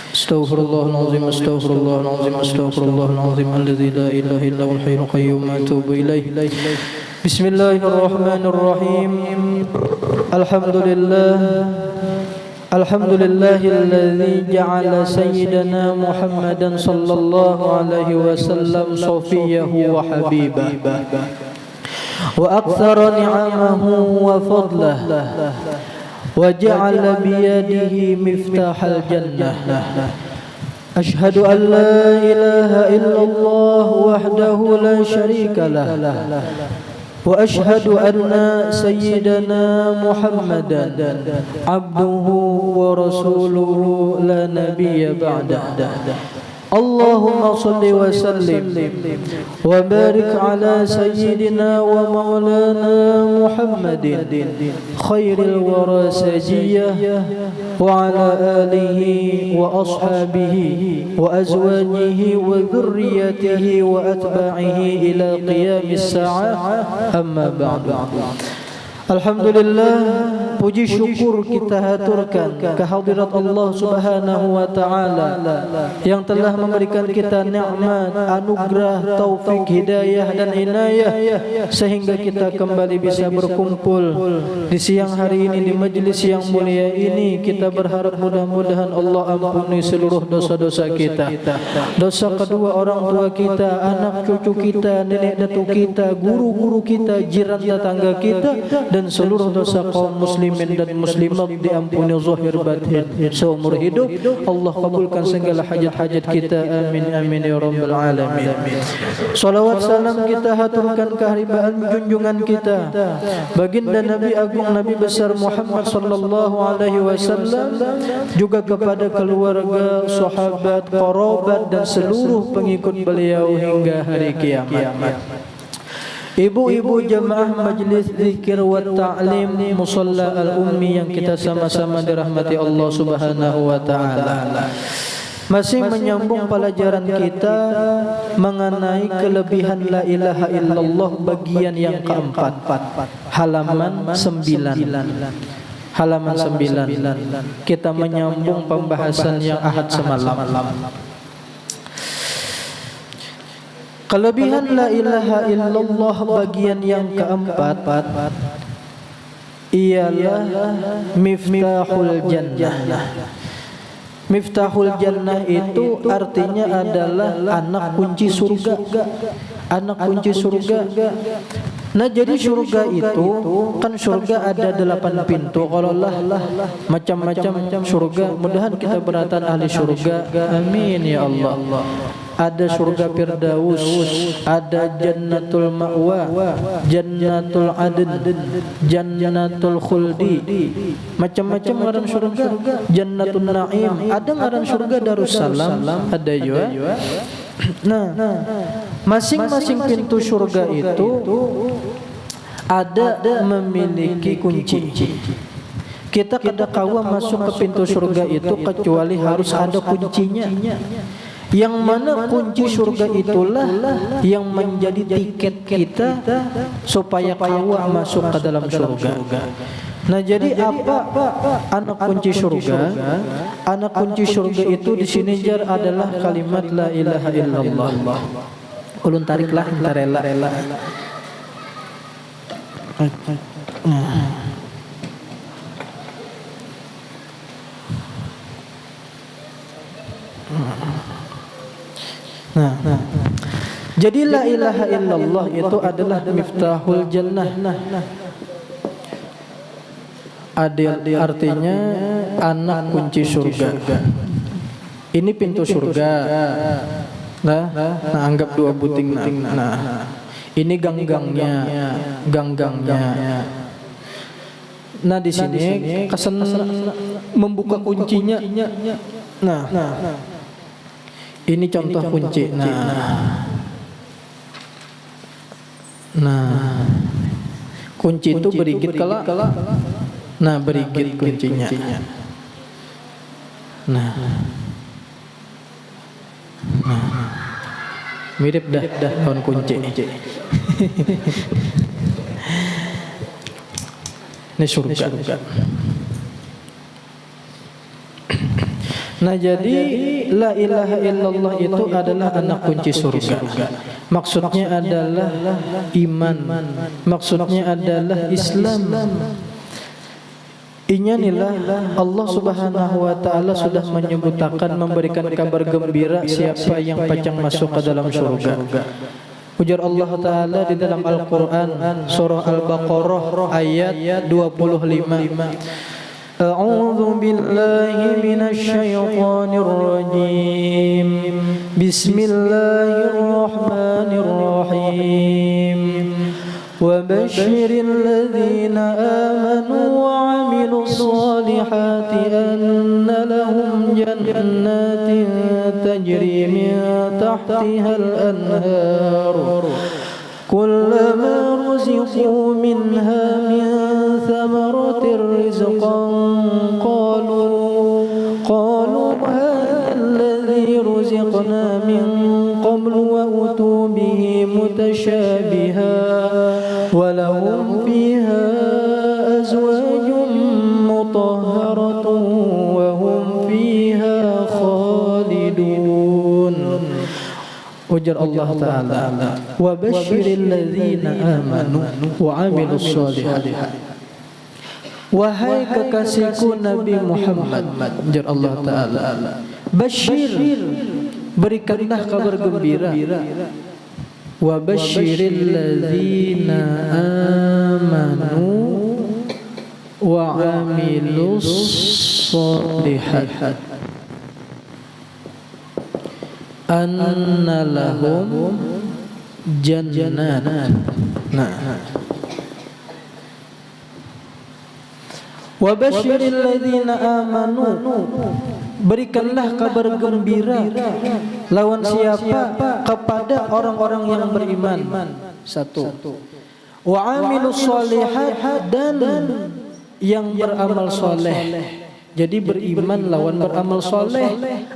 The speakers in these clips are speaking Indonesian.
Astaghfirullahaladzim, astaghfirullahaladzim, astaghfirullahaladzim, alladzi la ilaha illa huwal hayyul qayyum, atubu ilaih. Bismillahirrahmanirrahim. Alhamdulillahilladzi ja'ala sayyidana Muhammadan sallallahu alaihi wasallam safiyahu wa habibah wa aktsara ni'amahu wa fadlah wa ja'ala biyadihi miftahal jannah. Ashhadu an la ilaha illallah wahdahu la syarika lah wa ashhadu anna sayyidana Muhammadan abduhu wa rasuluhu la nabiyya ba'dah. Allahumma salli wa sallim wa barik ala sayyidina wa maulana Muhammadin khairil wara sajiyah wa ala alihi wa ashabihi wa azwajihi wa dhurriyyatihi wa atba'ihi ila qiyamis sa'ah, amma ba'du. Alhamdulillah, puji syukur kita haturkan kehadirat Allah Subhanahu wa taala yang telah memberikan kita nikmat, anugerah, taufik, hidayah dan inayah sehingga kita kembali bisa berkumpul di siang hari ini di majelis yang mulia ini. Kita berharap mudah-mudahan Allah ampuni seluruh dosa-dosa kita, dosa kedua orang tua kita, anak cucu kita, nenek datuk kita, guru-guru kita, jiran tetangga kita, dan seluruh dosa kaum muslimin dan muslimat diampuni zahir batin seumur hidup. Allah kabulkan segala hajat-hajat kita, amin amin ya rabbal alamin. Salawat salam kita haturkan keharibaan junjungan kita baginda Nabi Agung Nabi besar Muhammad sallallahu alaihi wasallam, juga kepada keluarga, sahabat, kerabat dan seluruh pengikut beliau hingga hari kiamat. Ibu-ibu jemaah majlis zikir wa ta'lim musalla al-ummi yang kita sama-sama dirahmati Allah Subhanahu wa taala. Masih menyambung pelajaran kita mengenai kelebihan la ilaha illallah bagian yang keempat, halaman 9. Halaman 9. Kita menyambung pembahasan yang Ahad semalam. Kelebihan la ilaha illallah bagian yang keempat ialah miftahul jannah. Miftahul jannah itu artinya adalah anak kunci surga. Anak kunci surga. Nah, jadi surga itu kan surga ada 8 pintu. Kalau Allah macam-macam surga, mudahan kita beratan ahli surga. Amin ya Allah. Ada surga Firdaus, ada Jannatul Ma'wa, Jannatul Adn, Jannatul Khuldi, macam-macam ngaran surga. Jannatul Naim, ada ngaran surga Darussalam, ada juga. Nah, masing-masing pintu surga itu ada memiliki kunci. Kita kada kawa masuk ke pintu surga itu kecuali harus ada kuncinya. Yang mana kunci surga itulah yang menjadi tiket kita supaya kawa masuk ke dalam surga. Nah, jadi apa anak kunci surga? Anak kunci surga itu di sini jar adalah kalimat la ilaha illallah. Ulun tariklah kita rela. Nah, jadi la ilaha illallah itu adalah miftahul jannah. Artinya anak kunci surga. Ini pintu surga. Nah, anggap 2 buting. Nah, ini ganggangnya. Nah, di sini kesan membuka kuncinya. Nah. Ini contoh kunci. Nah, kunci itu berigit kala. Nah, berigit kuncinya. Nah, mirip dah daun kunci. Ini surga. Nah jadi la ilaha illallah itu adalah anak kunci surga. Maksudnya adalah iman. Maksudnya adalah Islam. Inyanilah Allah Subhanahu wa taala sudah menyebutkan, memberikan kabar gembira siapa yang pacang masuk ke dalam surga. Ujar Allah taala di dalam Al-Qur'an surah Al-Baqarah ayat 25. A'udzu billahi minasy syaithanir rajim. Bismillahirrahmanirrahim. Wa basyiril ladzina amanu wa 'amilus solihati anna lahum jannatin tajri min tahtihal anhar kullama ruziqu minha min thamaratir rizqan qalu hadha alladhi ruziqna min qablu wa utu bihi mutashabiha wa lahum fiha azwajun mutahharatun wa hum fiha khalidun. Ujar Allah taala, wa basyiril ladzina amanu wa 'amilus solihati. Wahai kekasihku Nabi Muhammad, ujar Allah taala, basyir, berikanlah kabar gembira. Wa basyiril ladzina amanu wa 'amilus solihati anna lahum jannat. Nah, wa basyiril ladzina amanu, berikanlah kabar gembira lawan siapa? Kepada orang-orang yang beriman. Satu. Wa 'amilus sholihat, dan yang beramal soleh. Jadi beriman lawan beramal soleh.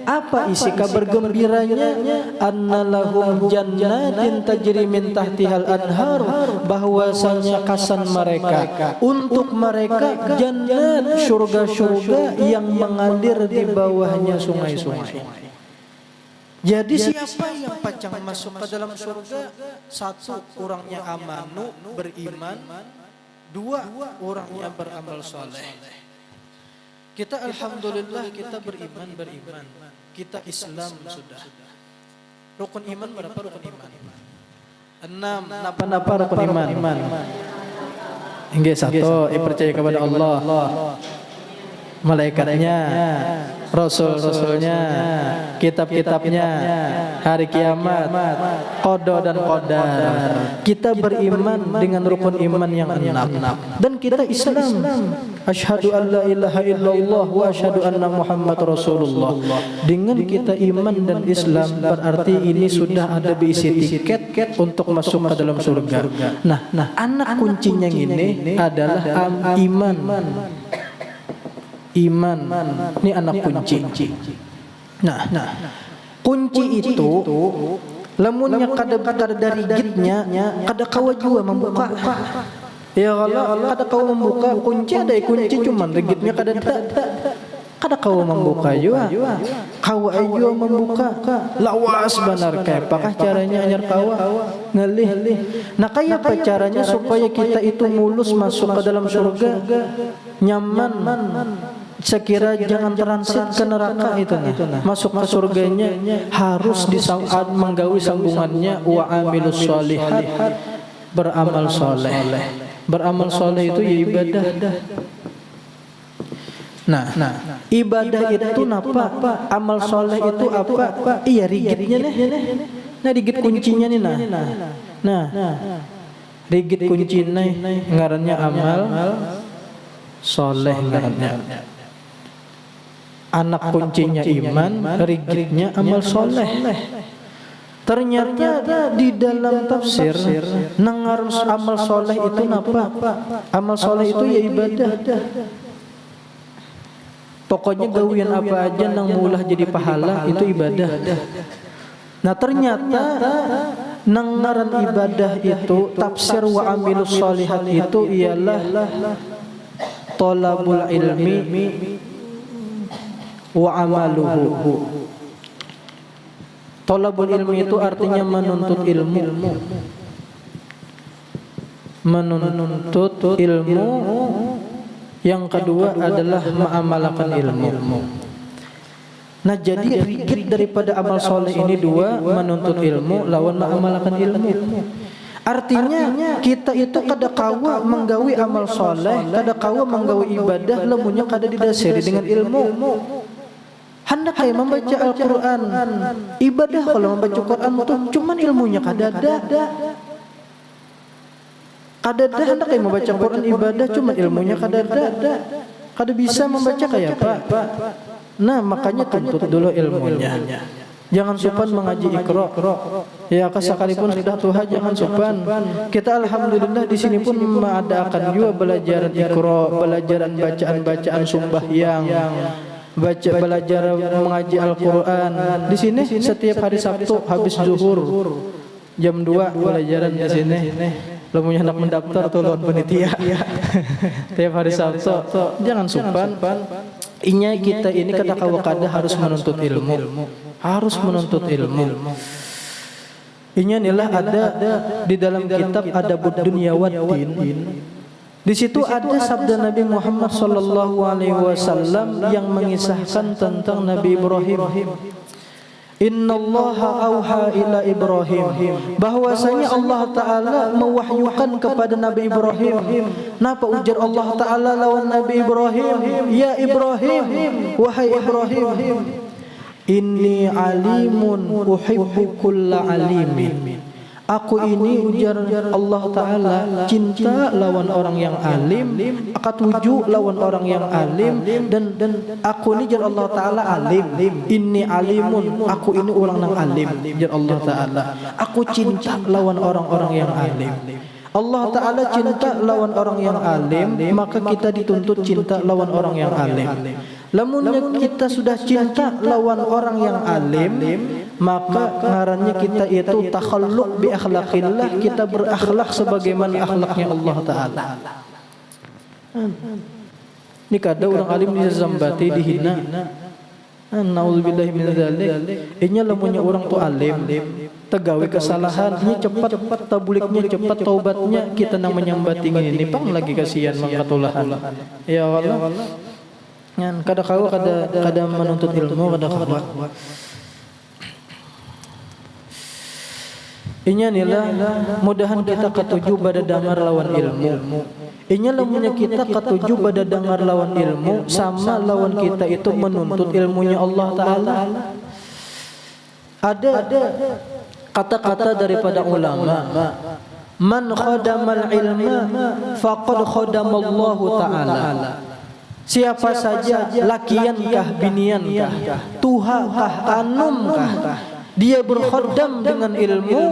Apa isi kabar gembiranya? Annalahum jannatin tajri min tahtihal anhar, bahwasanya kasan mereka, untuk mereka jannat, surga-surga yang mengalir di bawahnya sungai-sungai. Jadi siapa yang pacang masuk ke dalam surga? Satu, orangnya amanu, beriman. Dua, orangnya beramal soleh. Kita alhamdulillah kita beriman. Kita Islam sudah. Rukun iman berapa rukun iman? 6. Napa rukun iman? Hingga satu, percaya kepada Allah, malaikatnya, rasul-rasulnya, kitab-kitabnya, hari kiamat, qada dan qadar. Kita beriman dengan rukun iman yang 6. Dan kita Islam. Asyhadu an la ilaha illallah wa asyhadu anna Muhammad Rasulullah. Dengan kita iman dan Islam, berarti ini sudah ada berisi tiket untuk masuk ke dalam surga. Nah, anak kuncinya ini adalah iman. Iman, ini anak kunci. Nah, kunci itu lamunnya kada dari gitnya, kada kawa juga membuka. Ya kalau kada kawa membuka kunci, ada kunci cuman rigitnya kada kawa membuka juga. Kawa aja membuka, lawas benar kayak apakah caranya anyar kawa ngelih. Nah, kayak apa caranya supaya kita itu mulus masuk ke dalam surga, nyaman, sekira jangan transit ke neraka itu nah. Masuk ke surganya harus menggawi sambungannya wa amilus sholihat, beramal soleh. Beramal soleh itu ya ibadah. Nah, ibadah itu apa? Amal soleh itu apa? Iya, rigitnya nih. Nah, rigit kuncinya nih nah. Rigit kuncinya ngarannya amal soleh ngarannya. Anak kuncinya iman, rigitnya amal soleh. Ternyata di dalam tafsir nangar amal soleh itu apa? Amal soleh itu ya ibadah. Pokoknya gawian apa aja nang mulah jadi pahala itu ibadah. Nah, ternyata nang ngaran ibadah itu tafsir wa amilus sholihat itu ialah thalabul ilmi wa amaluhu. Thalabul ilmi itu artinya menuntut ilmu. Menuntut ilmu. Yang kedua adalah mengamalkan ilmu. Nah, jadi rikit daripada amal soleh ini dua, menuntut ilmu lawan mengamalkan ilmu. Artinya kita itu kada kawa menggawi amal soleh, kada kawa menggawi ibadah lamunnya kada didasari dengan ilmu. Hendak kayak membaca Al-Quran, ibadah kalau membaca Quran itu cuman ilmunya kada ada. Kada ada hendak kayak membaca Quran ibadah cuman ilmunya kada ada. Kada bisa membaca kayak apa? Nah, makanya tuntut dulu ilmunya. Jangan supan mengaji Iqra. Ya, sekalipun sudah Tuhan jangan supan. Kita alhamdulillah di sini pun mengadakan juga belajaran Iqra, belajaran bacaan-bacaan sembahyang, belajar mengaji Al-Qur'an. Di sini setiap hari Sabtu habis zuhur jam 2 belajaran di sini. Lamun hendak mendaftar tuh lawan panitia. Tiap hari Sabtu jangan supan. Inya kita ini kata kawakada harus menuntut ilmu. Harus menuntut ilmu. Inya inilah ada di dalam kitab Adabud Dunya Waddin. Di situ ada sabda Nabi Muhammad sallallahu alaihi wasallam yang mengisahkan tentang Nabi Ibrahim. Innallaha auha ila Ibrahim, bahwasanya Allah Ta'ala mewahyukan kepada Nabi Ibrahim. Napa ujar Allah Ta'ala lawan Nabi Ibrahim? Ya Ibrahim, wahai Ibrahim, inni alimun uhibbu kulla alimin. Aku ini ujar Allah Ta'ala cinta lawan orang yang alim, akad tuju lawan orang yang alim, dan aku ini ujar Allah Ta'ala alim. Inni alimun, aku ini orang yang alim, ujar Allah Ta'ala. Aku cinta lawan orang-orang yang alim. Allah Ta'ala cinta lawan orang yang alim, maka kita dituntut cinta lawan orang yang alim. Lamunnya kita sudah cinta lawan orang yang alim, maka ngarannya kita itu takhalluq bi akhlaqillah, kita berakhlak sebagaimana akhlaknya Allah Ta'ala. Ini kada orang alim dizambati, dihina. Nauzubillahi min dzalik. Inya lamunnya orang tu alim, tegawe kesalahan, ini cepat tabuliknya, cepat taubatnya, kita nang menyambati ini pang lagi kasihan mangkatulahan. Ya Allah. Ngan kada kawa kada menuntut ilmu, kada kawa. Inya nila mudahan kita ketujuh pada dangar lawan ilmu. Inya lamunnya kita ketujuh pada dangar lawan ilmu, sama lawan kita itu menuntut ilmunya Allah Ta'ala. Ada kata-kata daripada ulama, man khadamal ilma faqad khadamallahu ta'ala. Siapa saja, lakiankah, biniankah, tuhakah, anumkah, dia berkhaddam dengan ilmu,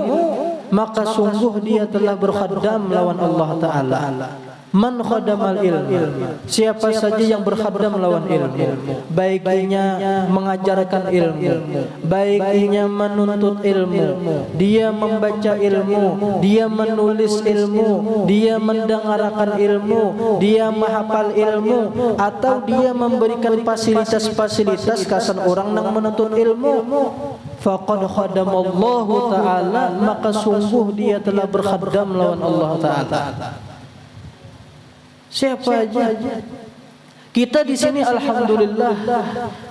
maka sungguh dia telah berkhaddam lawan Allah Ta'ala. Man khadamal ilmu, siapa saja yang berkhaddam lawan ilmu, baik ianya mengajarkan ilmu, baik ianya menuntut ilmu, dia membaca ilmu, dia menulis ilmu, dia mendengarkan ilmu, dia menghafal ilmu, atau dia memberikan fasilitas-fasilitas kasan orang yang menuntut ilmu, faqad khadamallahu ta'ala, maka sungguh dia telah berkhaddam lawan Allah Ta'ala. Siapa aja. Kita di sini alhamdulillah,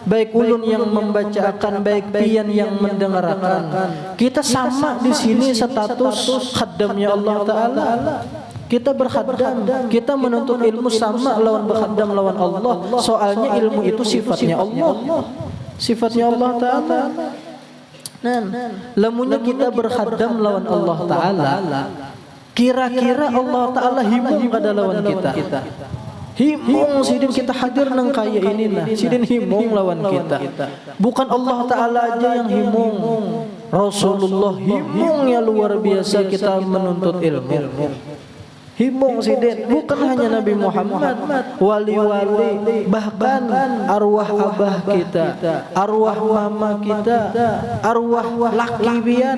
baik ulun yang membacakan, baik pian yang mendengarkan, kita sama di sini status khaddamnya Allah Ta'ala. Kita berkhaddam, kita menuntut ilmu sama lawan berkhaddam lawan Allah. Soalnya ilmu itu sifatnya Allah, sifatnya Allah Ta'ala. Nah, lamunnya kita berkhaddam lawan Allah Ta'ala, kira-kira Allah Ta'ala himung kada lawan kita. Himung sidin kita hadir nang kaya ini nah, sidin himung lawan kita. Bukan Allah Ta'ala aja yang himung, Rasulullah himung ya luar biasa kita menuntut ilmu. Himung siden, bukan hanya Nabi Muhammad, wali-wali, bahkan arwah abah kita, arwah mama kita, arwah laki bian,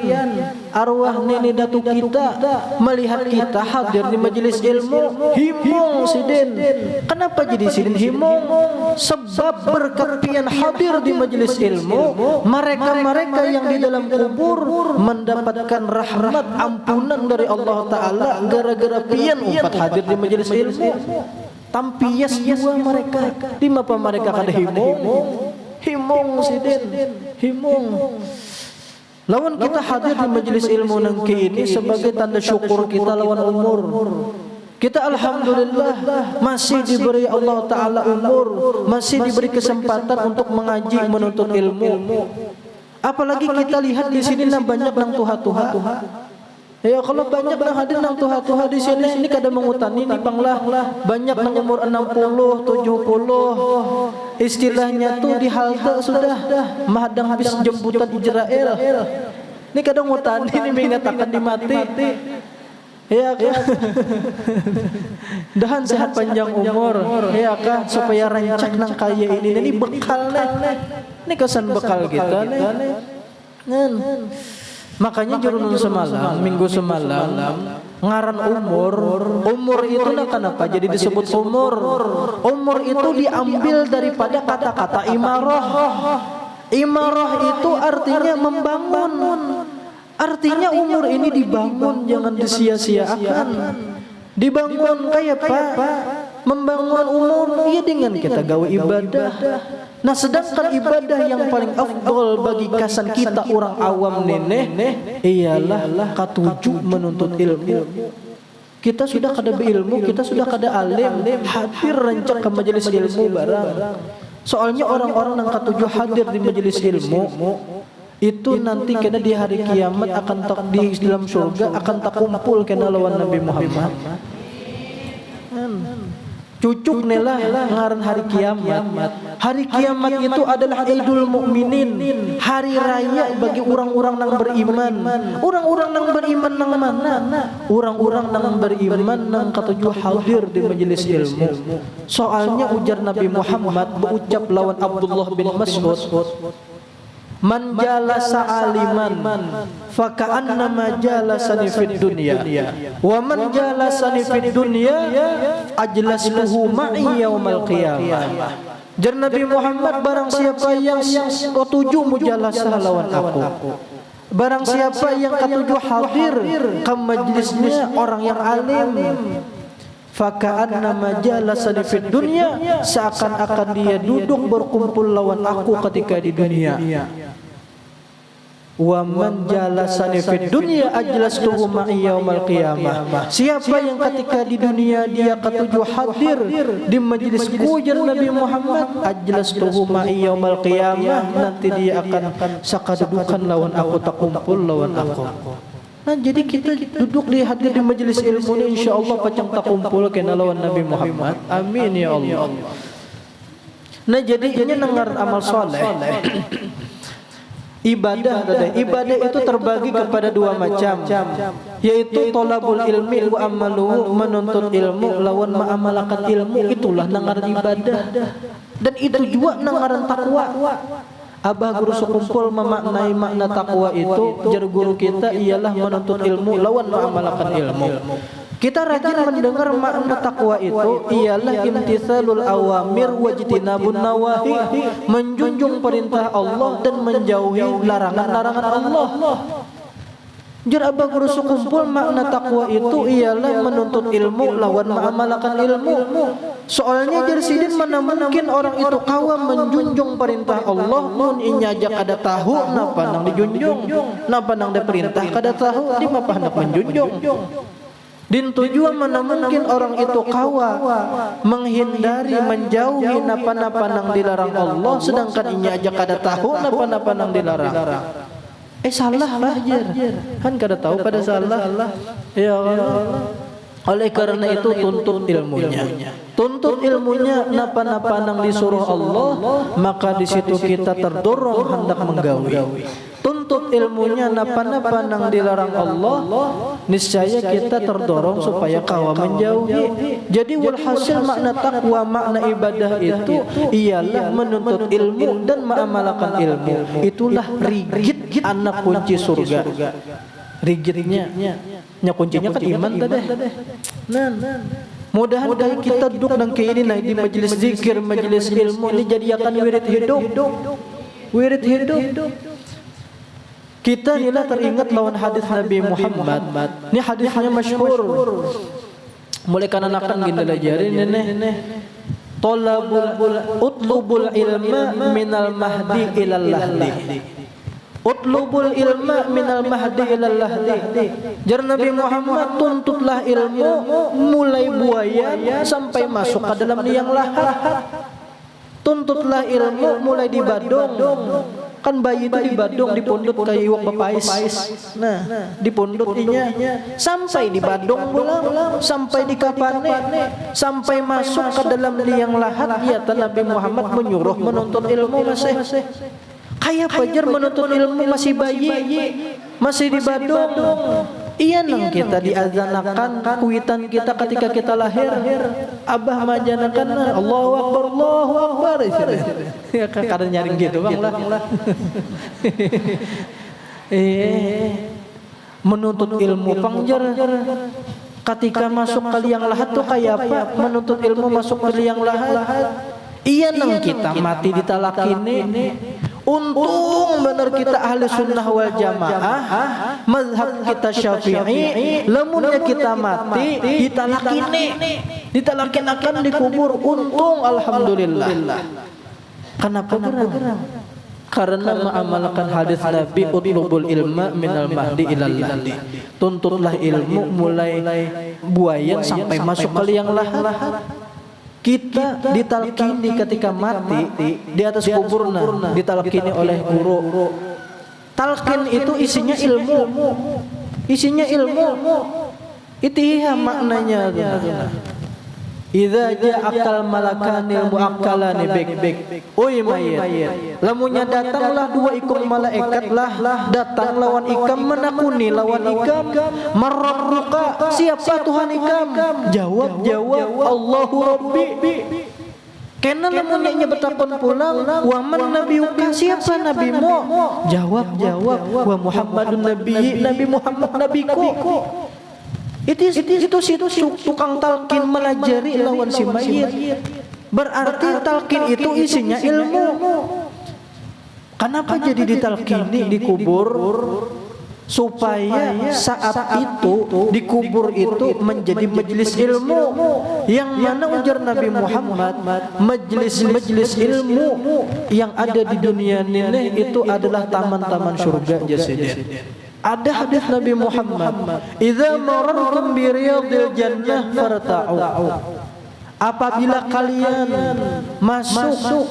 arwah nenek datu kita melihat kita hadir di majelis ilmu, himung siden. Kenapa jadi siden himung? Sebab berkat pian hadir di majelis ilmu, mereka-mereka yang di dalam kubur mendapatkan rahmat ampunan dari Allah Ta'ala gara-gara pian upat hadir di majelis ilmu. Tampias jiwa mereka. Di mapa mereka kada himung siden, himung. Lawan kita hadir di majelis ilmu nangki ini sebagai tanda syukur kita lawan umur. Kita alhamdulillah masih diberi Allah Ta'ala umur, masih diberi kesempatan untuk mengaji, menuntut ilmu. Apalagi kita lihat di sini banyak nang tuha-tuha. Ya kalau banyak nang hadir nang tuha-tuha di sini, ini kada mengutani ini banglah banyak nang umur 60, 70. Istilahnya tuh di halte sudah mahadang habis jemputan Israel. Ini kadang ngutani ini mengatakan dimati. Ya kah? Dahan sehat panjang umur. Ya kah? Supaya rancak nang kaya ini bekal nih. Ini kesan bekal kita nih. Makanya jurunun semalam, minggu semalam, ngaran umur itu nak kenapa jadi disebut umur? Umur itu diambil daripada kata-kata imarah. Imarah itu artinya membangun. Artinya umur ini dibangun, jangan disia-siakan. Dibangun kayak apa? Membangun umur ya dengan kita gawe ibadah. Nah sedangkan ibadah yang paling afdol bagi kasan kita orang awam neneh ialah katujuh menuntut ilmu. Kita sudah kada berilmu, kita sudah kada alim, hadir rancak ke majelis ilmu barang. Soalnya orang-orang yang katujuh hadir di majelis ilmu itu nanti kena di hari kiamat akan di dalam surga akan tak kumpul kena lawan Nabi Muhammad. Cucuk nelah ngaran hari kiamat. Hari kiamat itu adalah Idul Mukminin, hari raya bagi orang-orang yang beriman. Orang-orang yang beriman nang mana? Orang-orang yang beriman nang ketujuh hadir di majelis ilmu. Soalnya ujar Nabi Muhammad berucap lawan Abdullah bin Mas'ud, man jalasa aliman faka'annama jalasani fid dunya wa man jalasani fid dunya ajlasluhu ma'i yaumal qiyamah. Jar Nabi Muhammad, barang siapa yang ketujuh mujalasah lawan aku, barang siapa yang ketujuh hadir ke majlisnya orang yang alim, faka'annama jalasani fid dunya, seakan-akan dia duduk berkumpul lawan aku ketika di dunia. Wa man jalasani fid dunya ajlastuhu ma'i yaumal qiyamah. Siapa yang ketika di dunia dia ketujuh hadir di majlis ujar Nabi Muhammad, ajlastuhu ma'i yaumal qiyamah, nanti dia akan sakadudukan lawan aku, tak kumpul lawan aku. Nah jadi kita duduk di hadir di majelis ilmu ini insyaallah pacang tak kumpul kena lawan Nabi Muhammad. Amin ya Allah. Nah jadi ini nengar amal soleh. Ibadah itu terbagi kepada dua macam, yaitu tolabul ilmi wa amaluhu, menuntut ilmu lawan ma'amalakan ilmu, itulah nangaran ibadah. Dan itu juga nangaran takwa. Abah guru sekumpul memaknai makna takwa itu, jar guru kita ialah menuntut ilmu lawan ma'amalakan ilmu. Kita rajin mendengar makna takwa itu ialah imtithalul awamir wajtinabun nawahi, menjunjung perintah Allah dan menjauhi larangan-larangan Allah. Jar abah guru sekumpul makna takwa itu ialah menuntut ilmu lawan mengamalkan ilmu. Soalnya jar sidin mana mungkin orang itu kawa menjunjung perintah Allah mun inya ajak ada tahu napa nang dijunjung, napa nang diperintah kada tahu di mapa hendak menjunjung. Din tujuan mana mungkin orang itu kawa menghindari, menjauhi napa-napa nang dilarang Allah, sedangkan inya aja kada tahu napa-napa nang dilarang. Salah lah jer, kan kada tahu pada salah. Ya Allah. Oleh karena itu tuntut ilmunya. Tuntut ilmunya napa-napa nang disuruh Allah, maka di situ kita terdorong hendak menggawi. Tuntut ilmunya napa-napa nang dilarang Allah, niscaya kita terdorong supaya kawa menjauhi. Jadi walhasil makna takwa, makna ibadah itu ialah menuntut ilmu dan mengamalkan ilmu. Itulah rigid anak kunci surga. Rigidnya kuncinya kan iman tadi. Mudah-mudahan kita duduk dan ini di majelis zikir, majelis ilmu ini jadi akan wirid hidup. Wirid hidup. Kita inilah teringat lawan hadis Nabi Muhammad. Ini hadisnya masyhur. Mulai kanan akan gini lajarin ini. Utlubul ilma minal mahdi ilal lahdi. Utlubul ilma minal mahdi ilal lahdi. Jar Nabi Muhammad, tuntutlah ilmu mulai buaya sampai masuk ke dalam liang lahat. Tuntutlah ilmu mulai di badung. Kan bayi itu di badung, dipundut kayak iwak bapais. Nah, dipundut inya sampai di badung pulang, sampai di kapane, sampai masuk ke dalam liang lahat. Ya, Nabi Muhammad menyuruh menuntut ilmu masih. Kayak fajar menuntut ilmu masih bayi, masih di badung. Iya nang kita diazanakan kuitan kita ketika kita lahir. Abah majanakan Allahu Akbar, Allahu Akbar. Ya kadang nyaring gitu bang lah. Menuntut ilmu pangjar. Ketika masuk ke liang lahat tuh kayak apa? Menuntut ilmu masuk ke liang lahat. Iya nang kita mati ditalakini. Untung benar kita ahli sunnah wal jamaah, mazhab kita syafi'i. Lamunnya kita mati ditalakin akan dikubur. Untung alhamdulillah. Kenapa gerang? Karena mengamalkan hadis Nabi, utlubul ilma minal mahdi ilal lahdi. Tuntutlah ilmu mulai buayan sampai masuk ke liang lahat. Kita ditalkini ketika mati di atas kuburna, ditalkini oleh guru. Talqin itu isinya ilmu. Itiha maknanya. Idza ja'akal malakanil muakkalani bik. Oi mayit. Lamunnya datanglah dua ikut malaikat lah datang lawan ikam menakuni lawan ikam. Marrabbuka, siapa Tuhan ikam? Jawab Allahu Rabbi. Kena lamunnya bertakon pulang, wa man nabiyuka, siapa nabimu? Jawab wa Muhammadun Nabi Muhammad nabiku. Itu tukang talqin melajari lawan si mayit. Berarti talqin itu isinya ilmu. Kenapa jadi ditalkini dikubur? Supaya saat itu dikubur itu menjadi majelis ilmu. Yang mana ujar Nabi Muhammad, majelis ilmu yang ada di dunia ini itu adalah taman-taman surga jasidin. Ada hadis Nabi Muhammad, idza marartum bi riyadil jannah farta'u. Apabila kalian masuk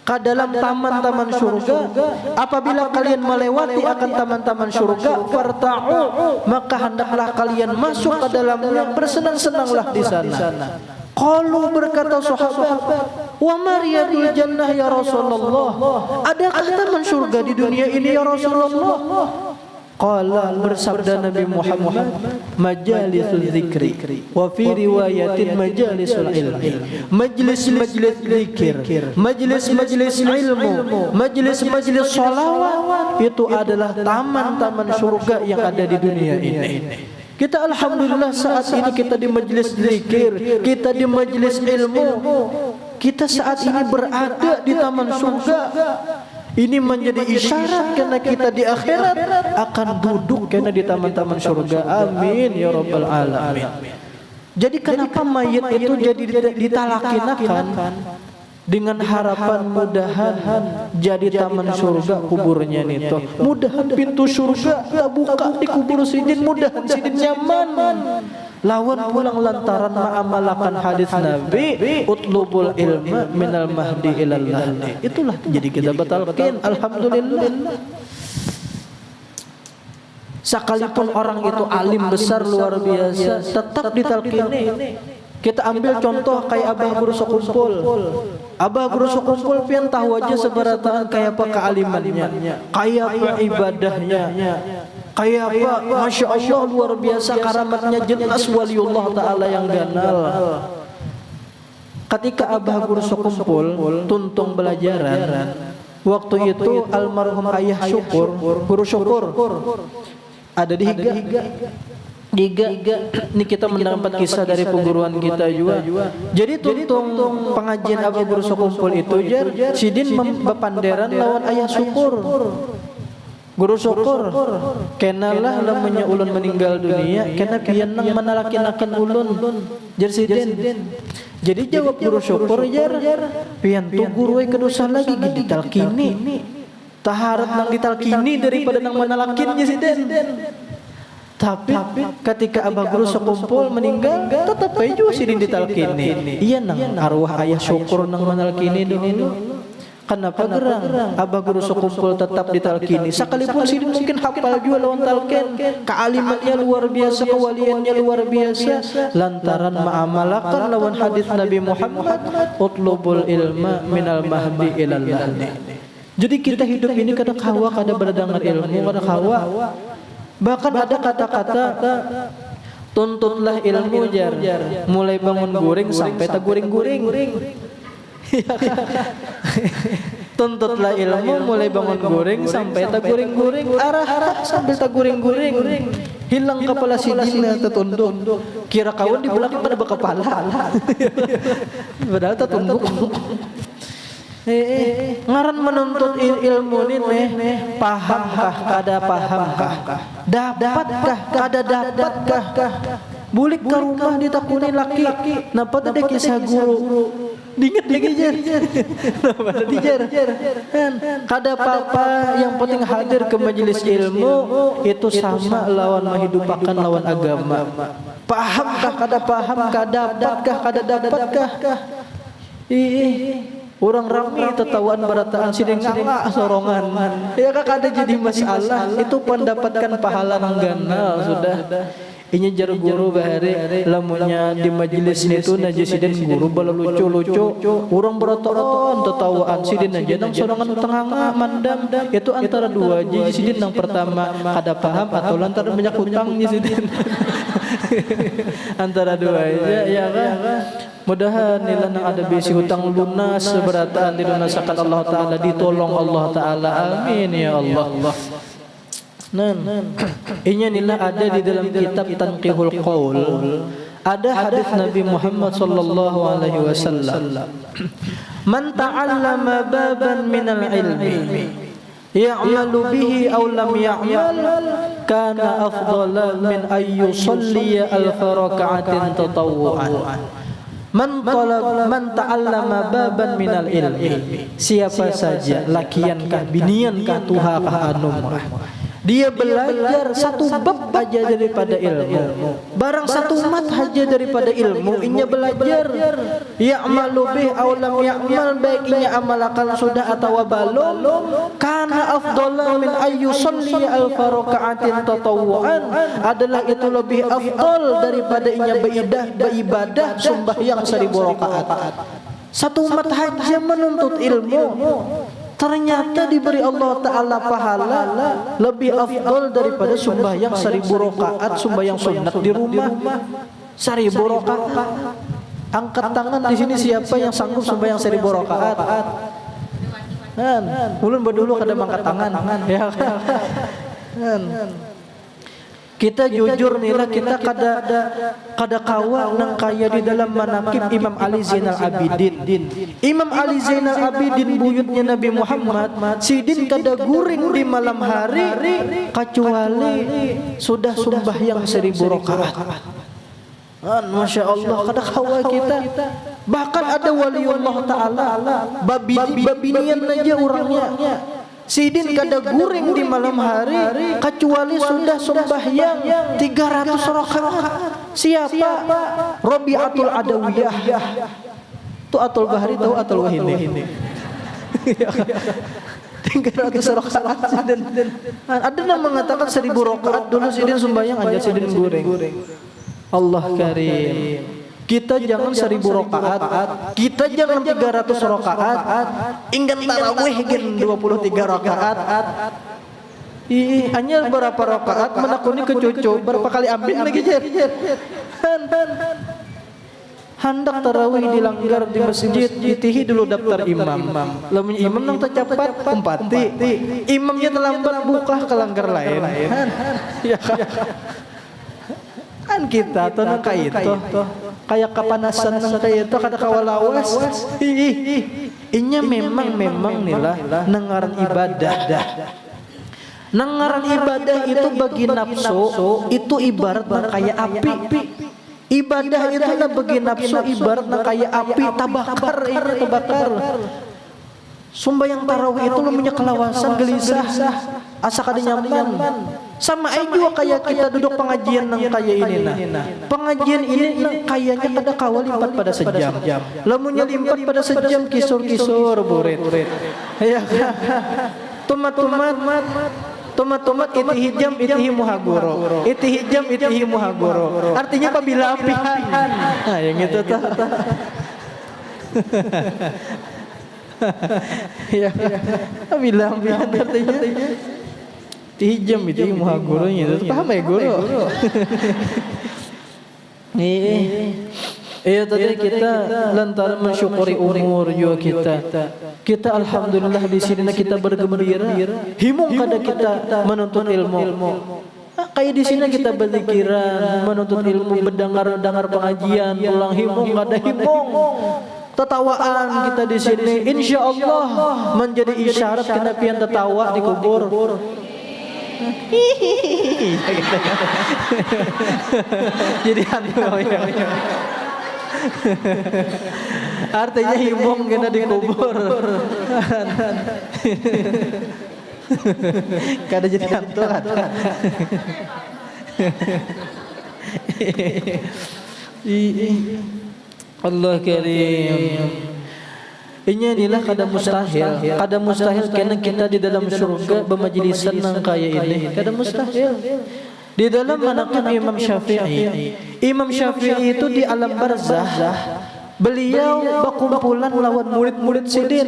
ke dalam taman-taman surga, apabila kalian melewati akan taman-taman surga, farta'u, maka hendaklah kalian masuk ke dalamnya, bersenang-senanglah di sana. Qalu, berkata sahabat, wa mariyadul jannah ya Rasulullah, adakah taman surga di dunia ini ya Rasulullah? Qala, bersabda Nabi Muhammad, majalisul zikri wa fi riwayatin majalisul ilmi. Majlis-majlis zikir, majlis-majlis ilmu, majlis-majlis sholawat, itu adalah taman-taman surga yang ada di dunia ini. Kita alhamdulillah saat ini kita di majlis zikir, kita di majlis ilmu, kita saat ini berada di taman surga. Ini menjadi isyarat karena kita di akhirat akan duduk karena di taman-taman surga. Amin ya rabbal alamin. Jadi kenapa mayit itu jadi ditalakinakan dengan harapan mudahan jadi taman surga kuburnya nito. Mudahan pintu surga terbuka di kubur sidin, mudahan sidin nyaman. Lawan pulang lantaran mengamalkan hadis Nabi, utlubul ilma minal mahdi ilal lahdi. Itulah jadi kita batalkan. Alhamdulillah. Sekalipun orang itu alim besar luar biasa, tetap ditalkini. Kita ambil contoh kayak Abah Guru Sokumpul. Abah Guru Sokumpul pian tahu aja seberataan kayak apa kealimannya, kayak apa ibadahnya, kayak apa Masya Allah luar biasa karamatnya, jelas waliullah ta'ala yang ganal. Ketika Abah Guru Sokumpul tuntung belajaran, waktu itu almarhum ayah Syukur, Guru Syukur ada di Higa. Ini kita mendapat kisah dari perguruan kita juga. Jadi tuntung pengajian Abah Guru Sokumpul itu sidin bepanderan lawan ayah Syukur. Guru Syukur kenalah lamunnya ulun meninggal dunia kena pian nang manalakin-akin ulun jar sidin. Jadi jawab Guru Syukur pian tu guru kedosa lagi ditalkini. Taharap nang ditalkini daripada nang manalakin jar sidin. Tapi ketika Abah Guru Sokumpul meninggal tetap aja sidin ditalkini. Iya nang arwah ayah Syukur nang manalkini dulu. Kenapa gerang Abah Guru Sokumpul tetap ditalkini sekalipun sidin mungkin hafal juga lawan talqin, kealimannya luar biasa, kewaliannya luar biasa, lantaran ma'amalakan lawan hadis Nabi Muhammad utlubul ilma minal mahdi ilal lahdi. Jadi kita hidup ini kada kawa kada berdengar ilmu kada kawa. Bahkan ada kata-kata tuntutlah ilmu jar, mulai bangun guring sampai tak guring-guring. Tuntutlah ilmu mulai bangun guring sampai tak guring-guring, arah sampai tak guring-guring. Hilang kepala sidin tertunduk. Kira kawan di belakang pada berkepala. Padahal tertunduk. Ngaran menuntut ilmu ini pahamkah kada pahamkah, dapatkah kada dapatkah, bulik ke rumah ditakuni laki napa tadi kisah guru diinget dijar napa dijar kada apa-apa yang penting hadir ke majelis ilmu itu sama lawan menghidupakan lawan agama. Pahamkah kada pahamkah, dapatkah kada dapatkah. Orang ramai tertawaan berataan sidin ngala sorongan. Ya kak ada jadi masalah itu pendapatkan pahala nang ganal sudah. Ini jar guru bahari lamunnya di majelis itu najis sidin guru bala lucu-lucu orang beratoan tertawaan sidin aja nang sorongan tengah mandam itu antara dua jadi sidin nang pertama kada paham atau lantaran banyak hutangnya sidin. Antara dua aja ya kan. Mudahan nila nang ada bisi hutang lunas seberataan dilunasakan Allah Ta'ala, ditolong Allah Ta'ala, amin ya Allah. Inya nila ada di dalam kitab Tanqihul Qaul, ada hadis Nabi Muhammad sallallahu alaihi wasallam, man ta'allama baban minal ilmi ya'malu bihi aw lam ya'mal kana afdala min ay yusalli alf raka'atin tatawwu'an. Man ta'allama baban minal ilmi, siapa saja lakiankah biniankah tuhakah anumrah, dia belajar satu bab aja daripada ilmu, barang satu mat aja daripada ilmu inya belajar, ya'malu bih aw lam ya'mal, baik inya amalakan sudah atau belum, kana afdala min ayyusalli alf raka'atin tatawwu'an, adalah itu lebih afdal daripada inya beribadah sembahyang 1000 rakaat. Satu mat aja menuntut ilmu ternyata diberi Allah Ta'ala pahala lebih afdal daripada sembahyang 1000 rakaat, sembahyang sunat di rumah 1000 rakaat. Angkat tangan di sini siapa yang sanggup sembahyang 1000 rakaat? Ulun berdulu kada mangkat tangan ya kan. Kita jujur nila kita kada kawa nang kaya di dalam manakib Imam Ali Zainal Abidin. Imam Ali Zainal Abidin buyutnya Nabi Muhammad sidin kada guring di malam hari kecuali sudah sembahyang 1000 rakaat. Masya Allah kada kawa kita. Bahkan ada waliullah Ta'ala babinian aja orangnya sidin kada guring di malam hari kecuali sudah sembahyang 300 rakaat. Siapa? Rabi'atul Adawiyah. Tu Atul Bahri tahu Atul Wahini. 300 rakaat sidin. Ada yang mengatakan 1000 rakaat dulu sidin sembahyang aja sidin guring. Allah karim. Kita jangan 1000 rakaat, kita jangan 300 rakaat, inggan tarawih gen 23 rakaat. Hanya berapa rakaat menakuni ke cucu, berapa kali ambil lagi jar. Hendak tarawih dilanggar di masjid, itihi dulu daftar imam. Lamun imam nang tercapat umpati, imamnya terlambat buka kelanggar lain. Ya kan kita tuh nang kayak itu, kayak kapanasan nang kayak itu kada kawalawas. Inya memang nilah nengaran ibadah. Nengaran ibadah itu bagi nafsu itu ibarat kayak api. Ibadah itu lah bagi nafsu ibarat kayak api tabakar ini tabakar. Sumbayang tarawih itu lumanya kelawasan gelisah, asa kada nyaman. Sama aja juga kayak kita duduk pengajian nang kayak ini nah. Pengajian ini nang kayaknya kada kawal limpat pada sejam. Lamunnya limpat pada sejam kisur burit. Ya. Tomat itihi jam itihi muhagoro. Itihi jam itihi muhagoro. Artinya apabila apihan. Nah, yang itu tuh. Ya. Apabila apihan artinya itihi jam itihi muhagoro itu. Paham ya, Guru? Iya tadi kita lantaran mensyukuri umur juga kita alhamdulillah di sini kita bergembira, himung kada kita menuntut ilmu. Kayak di sini kita berpikiran menuntut ilmu, mendengar pengajian, pulang himung kada himung. Tertawaan kita di sini, insya Allah menjadi isyarat kenabian tertawa di kubur. Jadi artinya himung kena dikubur. Kada jadi hantu kan. Allah karim. Inilah kada mustahil karena kita di dalam surga bermajlisan nang kaya ini. Kada mustahil. Di dalam manaqib Imam Syafi'i itu di alam barzah beliau berkumpulan lawan murid-murid sidin.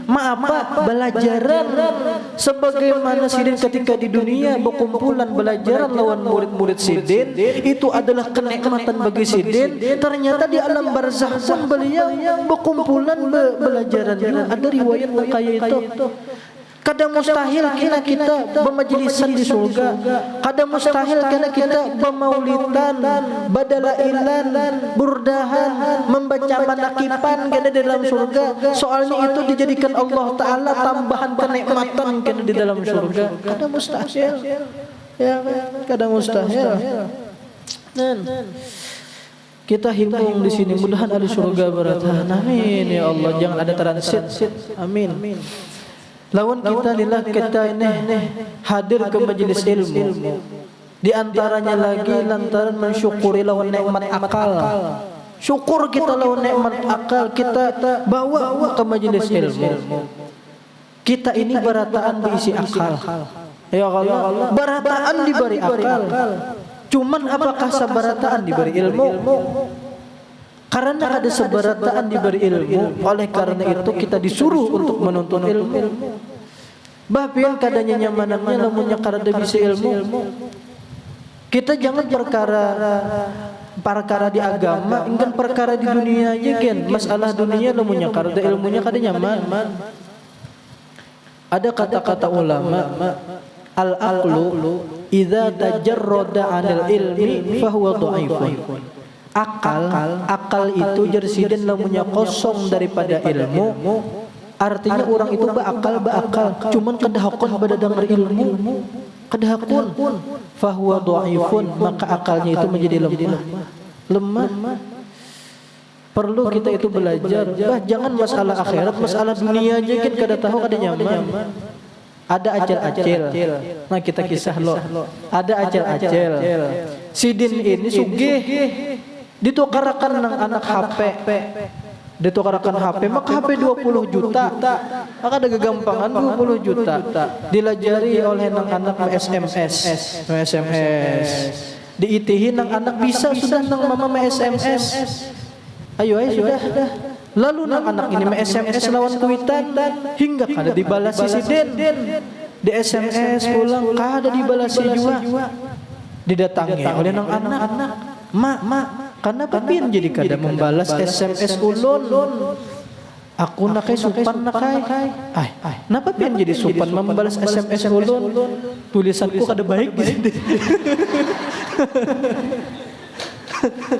Apa? Belajaran sebagaimana sidin ketika di dunia berkumpulan belajaran lawan murid-murid sidin itu adalah kenikmatan bagi sidin. Ternyata di alam barzah pun beliau berkumpulan belajaran. Ada riwayat kayak itu. Kada mustahil kena kita bermajlisan di surga. Kada mustahil kena kita bermaulidan, badalailan, burdahan, membaca manakipan kena di dalam surga. Soalnya itu dijadikan Allah Ta'ala tambahan kenikmatan kena di dalam surga. Kada mustahil. Ya, kada mustahil. Kita himbung di sini mudahan ada surga beratahan. Amin ya Allah, jangan ada transit. Amin. Lawan kita lillah kita ini hadir ke majelis ilmu. Di antaranya lagi lantaran mensyukuri lawan nikmat akal. Syukur kita lawan nikmat akal kita bawa ke majelis ilmu. Kita ini barataan diisi akal. Ya Allah, barataan diberi akal. Cuman apakah sabarataan diberi ilmu? Karena ada seberataan diberi ilmu, oleh karena itu kita disuruh untuk menuntut ilmu. Bahkan kadanya nyamanannya lamunnya karena bisa ilmu. Kita jangan perkara di agama, ingin perkara di dunia aja kan. Masalah dunia lamunnya karena ilmunya kada nyaman. Ada kata-kata ulama, al-aqlu idza tajarrada 'anil ilmi fahuwa dhaifun. Akal itu jersiden lamunnya kosong daripada ilmu, artinya orang itu beakal, cuman kedahakun pada dengar ilmu, kedahakun, fahuwa dhaifun, maka akalnya itu menjadi lemah. Perlu kita itu belajar. Jangan masalah akhirat, masalah dunia aja kan kada tahu kada nyaman. Ada acel-acel. Nah kita kisah lo. Ada acel-acel. Sidin ini sugih. Ditukarakan nang anak HP. Ditukarakan HP, maka HP 20 juta. Maka ada kegampangan 20 juta. Dilajari oleh nang anak SMS. diitihin nang anak bisa sudah nang mama SMS. Ayo sudah. Lalu nang anak ini SMS lawan kuitan hingga kada dibalas si Den. Di SMS pulang kada dibalas juga. Didatangi oleh nang anak. Mak, kenapa pian jadi kada membalas SMS ulun? Aku nakai supan nakai. Kenapa pian jadi supan membalas SMS ulun? Tulisanku kada baik gitu.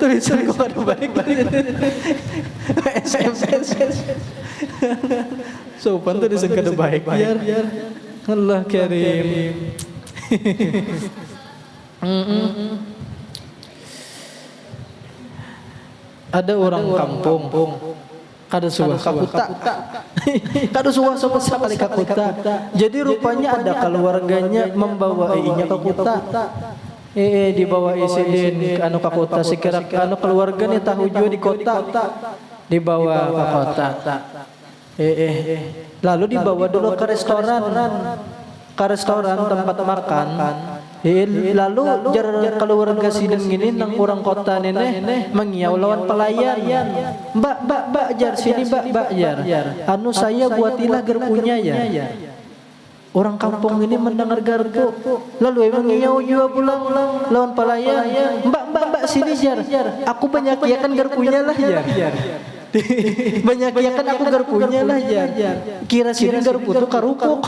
Tulisanku kada baik. SMS. Supan tulisan kada baik. Biar Allah Karim. Ada orang kampung kada suah kakuta. Kada suah sama sekali kakuta. Jadi rupanya ada keluarganya membawa inya ke kuta. Dibawa isiden anu ka kota sekira anu keluarga ni tahu jua di kota. Dibawa ke kota. Lalu dibawa dulu ke restoran. Ke restoran tempat makan. Lalu jar keluarga sideng ini nang orang kota neneh mengiau lawan pelayan. Mbak jar sini mbak jar. Anu saya buatilah garpunya ya. Orang kampung ini mendengar garpu, lalu mengiau juga pulang lawan pelayan. Mbak sini jar. Aku banyak iakan garpunya lah jar. Banyak iakan aku garpunya lah jar. Kira sini garpu tu karupuk.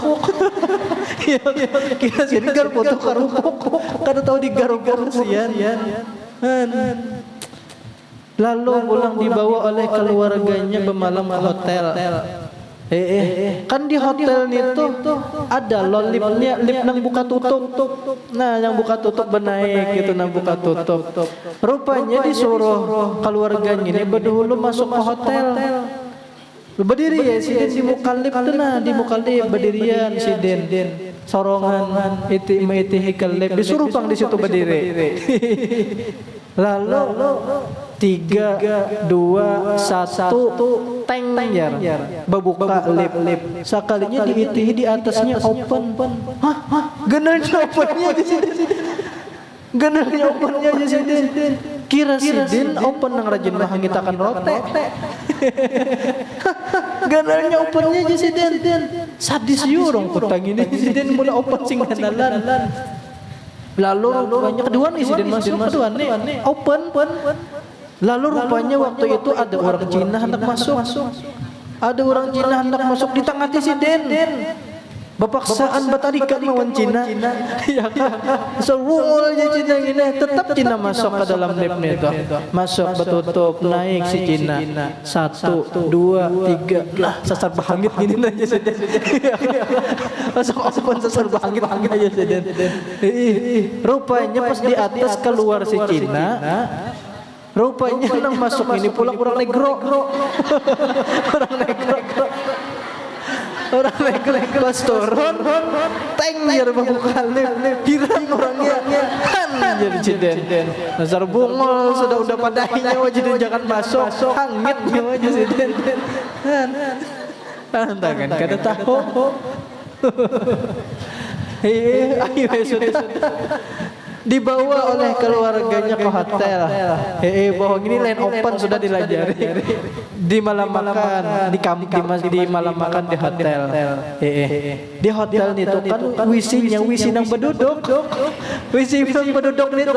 Kira sini garpu tu karupuk. Kada tahu di garpu sian. Lalu pulang dibawa oleh keluarganya bermalam ke hotel. Kan di hotel itu ada lo lipnya, lip nang buka tutup. Nah, yang buka tutup benaik gitu nang buka tutup. Rupanya disuruh keluarganya ini berdahulu masuk ke hotel. Berdiri ya si Den di muka lip tuh nah, di muka lip berdirian si Den. Sorongan iti kelip disuruh pang di situ berdiri. Lalu 3, 2, 1 teng jar babuka lip sekalinya diitihi di atasnya open. Genarnya opennya di sini. Genarnya opennya di sini. Kira si Den open nang rajin mahangitakan rote. Genarnya opennya di sini. Sadis yu orang kutang ini si Den mula open sing hanalan. Lalu rupanya kedua nih si Den masuk kedua nih open. Lalu rupanya waktu itu ada orang Cina hendak masuk. Ada orang Cina hendak masuk di tengah si Den. Bapaksaan batarikan lawan Cina. Ya kan. Serungul aja Cina ini tetap Cina masuk ke dalam lipnya itu. Masuk betutup naik si Cina. 1, 2, 3. Nah, sasar bahangit gini aja si Den. Masuk open sasar bahangit aja si Den. Rupanya pas di atas keluar si Cina. Rupanya nang masuk ini pulang orang negro. Orang negro pas turun teng jar babuka lip hirang orangnya jadi ciden nazar bungol sudah padainya wajah jangan masuk hangit wajah ciden tangan kada tahu. Ayo sudah dibawa oleh keluarganya ke hotel. Bahwa ini line open sudah dilajari. Di malam makan di malam makan di hotel. Di hotel itu kan wisi nang penduduk. Wisi nang penduduk itu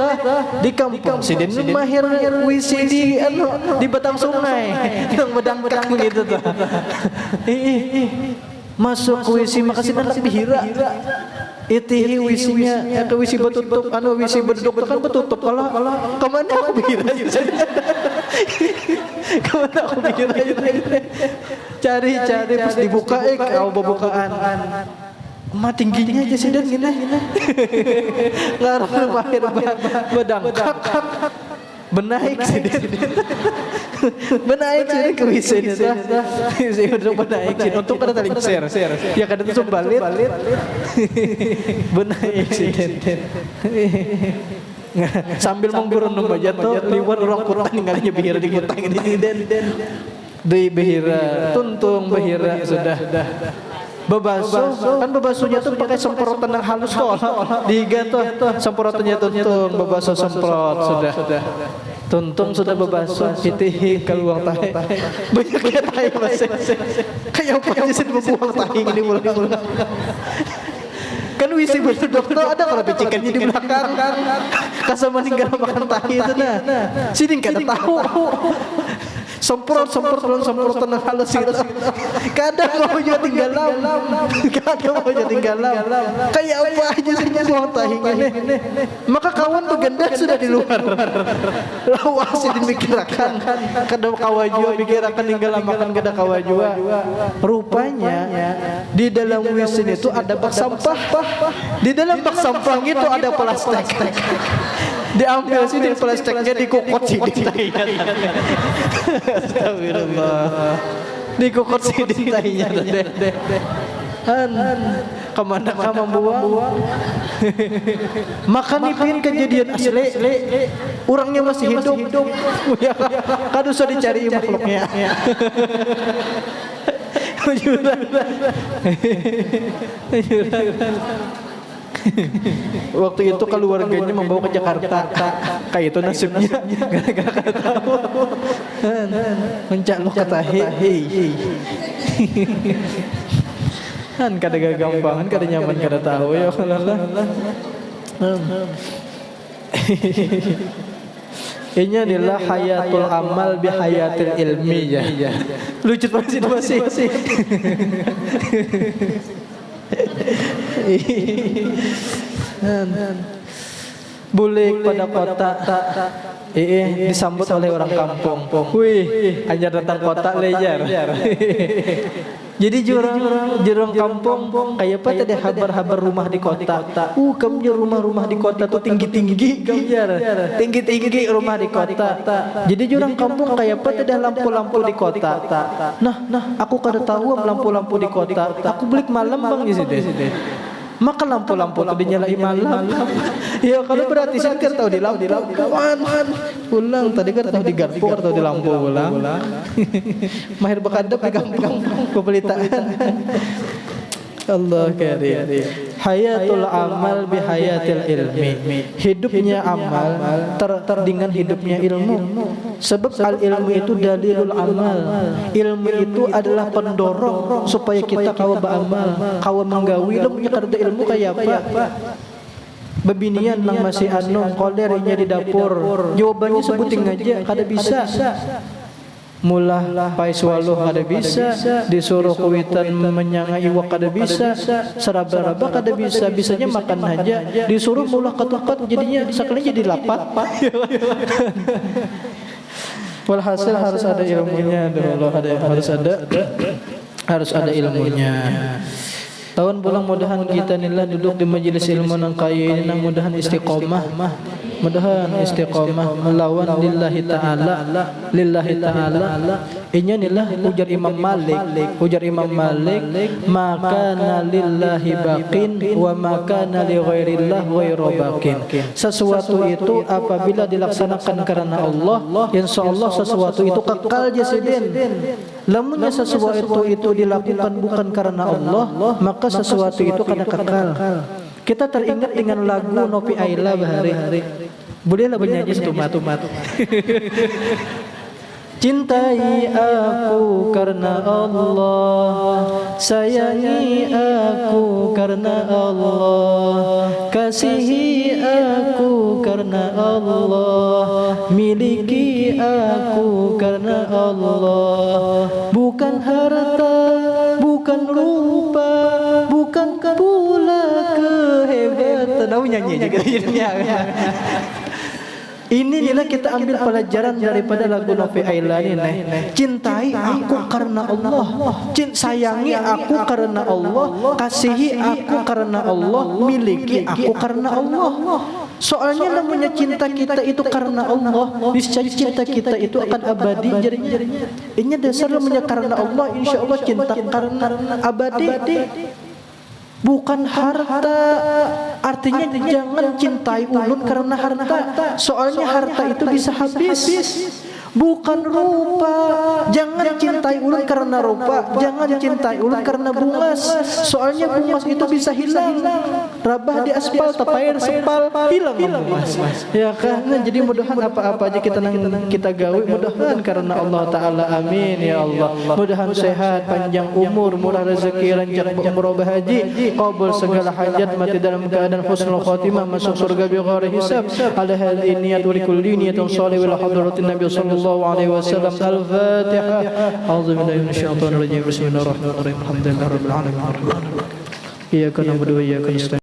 di kampung sini mahir wisi di batang sungai nang bedangkang gitu tuh. Masuk wisi makasih nang bihira. Itihi wisinya atau wisi betutup anu wisi beduduk itu kan betutup kalau kemana aku pikir aja kemana aku pikir aja cari pas dibuka kau bukaan mah tingginya aja sih dan gini ngarep mahir bedangkak benaik sih benaik sih ke wisi ini sih udah benaik sih untuk kada tali share ya kada tuh balit benaik sih sambil menggurun aja tuh liwat orang kutang ninggalnya bihira di kutang ini Den di bihira tuntung bihira sudah Bebaso kan bebasunya tuh pakai semprotan yang halus tuh diiga tuh semprotannya tuntung bebaso semprot sudah tuntung sudah bebaso hitih keluar tahi banyak ya tahi masih kayak apa aja sih membuang tahi ini ulang-ulang kan wisi dokter ada kalau pecikannya di belakang kasama ninggal makan tahi itu nah sini kada tahu semprot tenang halus itu kadang mau juga tinggal kayak apa aja sih buang tahi ini maka kawan beganda sudah di luar lawas dimikirkan kadang kawajua pikirakan tinggal makan kada kawajua rupanya di dalam wisin itu ada bak sampah di dalam bak sampah itu ada plastik diambil sini plastiknya dikukut sini astagfirullah dikukut sini tahinya kemana kamu buang makan ipin kejadian asli orangnya masih hidup kan usah dicari makhluknya waktu itu keluarganya membawa ke Jakarta kayak itu nasibnya gara-gara tahu mencak lo katahi kan kada gampang kan kada nyaman kada tahu ya Allah ini adalah hayatul amal bi hayatil ilmi ya lucu banget masih bulik pada kota disambut oleh orang kampung wih anjar datang kota lejar jadi jurang kampung kayak apa tadi habar-habar rumah di kota kamu rumah-rumah di kota tuh tinggi-tinggi tinggi-tinggi rumah di kota jadi jurang kampung kayak apa tadi lampu-lampu di kota nah aku kada tahu lampu-lampu di kota aku beli malam bang di sini maka lampu-lampu itu dinyalain malam ya kalau berarti sih kan tahu di lampu ulang tadi kan tahu di garpu atau di lampu ulang mahir bekadap di kampung kepelitaan Allah karim hayatul amal bi hayatil ilmi hidupnya amal dengan hidupnya ilmu sebab al ilmu itu dalilul amal ilmu itu adalah pendorong supaya kita kawa beramal kawa menggawi lo punya karena ilmu kayak apa bebinian nang masih anu kolerinya di dapur jawabannya sebutin aja kada bisa mulah paiswaluh kada bisa disuruh kuitan menyanga iwak kada bisa seraba-raba kada bisa bisanya makan aja disuruh mulah ketupat jadinya sekalinya jadi lapat walhasil harus ada ilmunya dulu harus ada ilmunya tahun bulan mudahan kita nila duduk di majelis ilmu nang kaya ini nang mudahan istiqomah melawan lillahi ta'ala inya nilah ujar Imam Malik maka lillahi baqin wa maka li ghairillah ghairu baqin sesuatu itu apabila dilaksanakan karena Allah insyaallah sesuatu itu kekal jasidin lamunnya sesuatu itu dilakukan bukan karena Allah maka sesuatu itu kada kekal kita teringat dengan lagu Nopi Aila bahari bolehlah bernyanyi setumat cintai aku karena Allah sayangi aku karena Allah kasihi aku karena Allah miliki aku karena Allah bukan harta bukan rupa bukan pula kehebatan tahu nyanyi juga ini nilai kita ambil pelajaran daripada lagu Novi Aila ini. Cintai aku karena Allah, sayangi aku karena Allah, kasihi aku karena Allah, miliki aku karena Allah. Soalnya namanya cinta kita itu karena Allah, niscaya cinta kita itu akan abadi. Ini dasar namanya karena Allah, insya Allah cinta karena abadi. Bukan harta. Artinya jangan cintai ulun karena harta. Soalnya harta itu bisa habis. bukan rupa. Jangan cintai ulun karena rupa, jangan cintai ulun karena bungas. Soalnya bungas itu bisa hilang. Rabah di aspal, tapair sepal, hilang bungas. Ya kan? Nah, jadi mudahan apa-apa aja kita gawe mudahan karena Allah Taala. Amin ya Allah. Mudahan sehat, panjang umur, murah rezeki, lancar umroh haji, qabul segala hajat, mati dalam keadaan husnul khatimah, masuk surga bi ghairi hisab. Ala hadhihi niyyat wa likulli niyyatin shalihah ila hadratin nabi sallallahu alaihi wasallam. Al-Fatihah. A'udzu billahi minasyaitonir rajim. Bismillahirrahmanirrahim. Alhamdulillahirabbil alamin. Iyyaka na'budu wa iyyaka nasta'in.